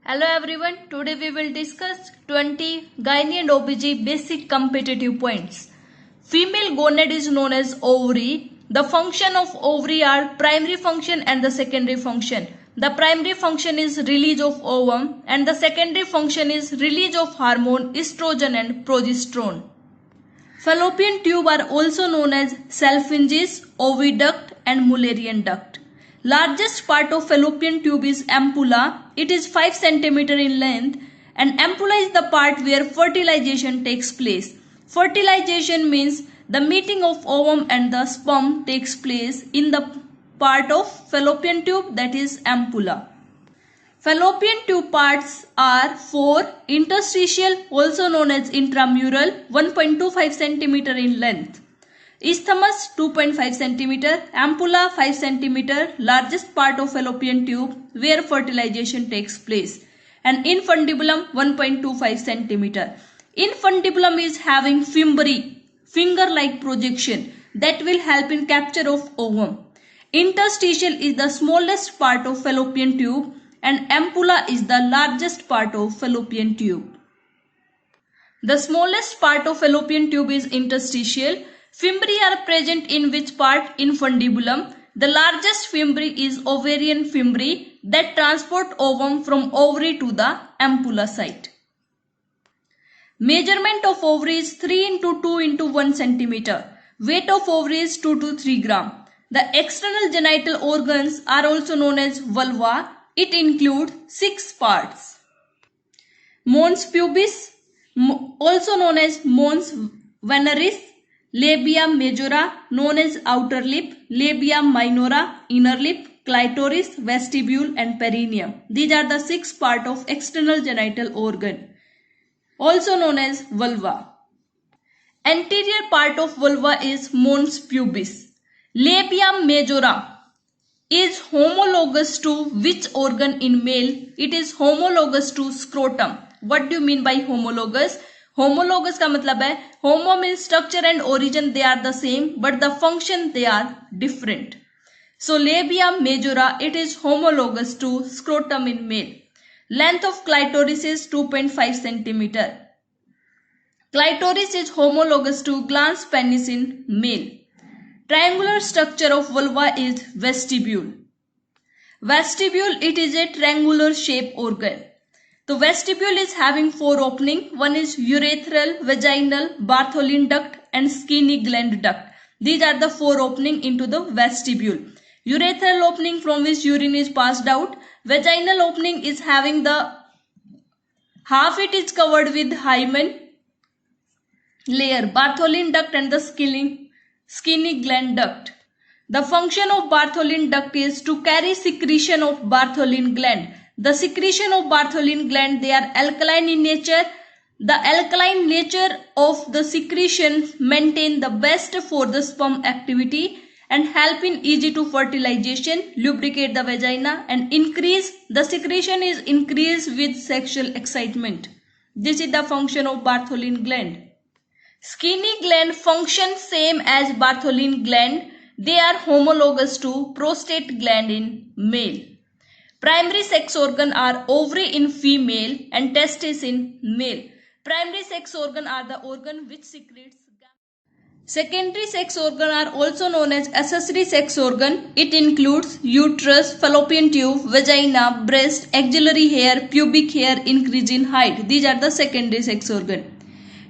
Hello everyone, today we will discuss 20 gynae and OBG basic competitive points. Female gonad is known as ovary. The function of ovary are primary function and the secondary function. The primary function is release of ovum and the secondary function is release of hormone estrogen and progesterone. Fallopian tube are also known as Salpinges, oviduct and Mullerian duct. Largest part of fallopian tube is ampulla. It is 5 cm in length and ampulla is the part where fertilization takes place. Fertilization means the meeting of ovum and the sperm takes place in the part of fallopian tube, that is ampulla. Fallopian tube parts are 4. Interstitial, also known as intramural, 1.25 cm in length. Isthmus 2.5 cm, ampulla 5 cm, largest part of fallopian tube where fertilization takes place, and infundibulum 1.25 cm. Infundibulum is having fimbriae, finger-like projection that will help in capture of ovum. Interstitial is the smallest part of fallopian tube and ampulla is the largest part of fallopian tube. The smallest part of fallopian tube is interstitial. Fimbriae are present in which part? Infundibulum. The largest fimbriae is ovarian fimbriae that transport ovum from ovary to the ampulla site. Measurement of ovary is 3 into 2 into 1 cm. Weight of ovary is 2 to 3 gram. The external genital organs are also known as vulva. It includes 6 parts. Mons pubis, also known as mons veneris. Labia majora, known as outer lip, labia minora, inner lip, clitoris, vestibule and perineum. These are the 6 parts of external genital organ, also known as vulva. Anterior part of vulva is mons pubis. Labia majora is homologous to which organ in male? It is homologous to scrotum. What do you mean by homologous? Homologous का मतलब है homo means structure and origin, they are the same but the function they are different. So labia majora, it is homologous to scrotum in male. Length of clitoris is 2.5 cm. Clitoris is homologous to glans penis in male. Triangular structure of vulva is vestibule. Vestibule, it is a triangular shape organ. The vestibule is having 4 openings. One is urethral, vaginal, Bartholin duct and skinny gland duct. These are the 4 openings into the vestibule. Urethral opening from which urine is passed out. Vaginal opening is having the half it is covered with hymen layer, Bartholin duct and the skinny gland duct. The function of Bartholin duct is to carry secretion of Bartholin gland. The secretion of Bartholin gland, they are alkaline in nature. The alkaline nature of the secretion maintain the best for the sperm activity and help in easy to fertilization, lubricate the vagina and increase the secretion is increased with sexual excitement. This is the function of Bartholin gland. Skinny gland function same as Bartholin gland. They are homologous to prostate gland in male. Primary sex organ are ovary in female and testis in male. Primary sex organ are the organ which secretes gametes. Secondary sex organ are also known as accessory sex organ. It includes uterus, fallopian tube, vagina, breast, axillary hair, pubic hair increase in height. These are the secondary sex organ.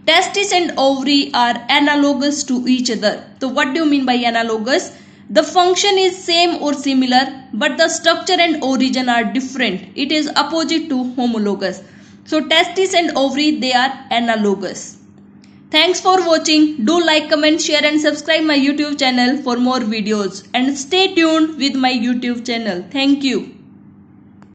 Testis and ovary are analogous to each other. So what do you mean by analogous? The function is same or similar but the structure and origin are different. It is opposite to homologous. So testis and ovary, they are analogous. Thanks for watching. Do like, comment, share and subscribe my YouTube channel for more videos and stay tuned with my YouTube channel. Thank you.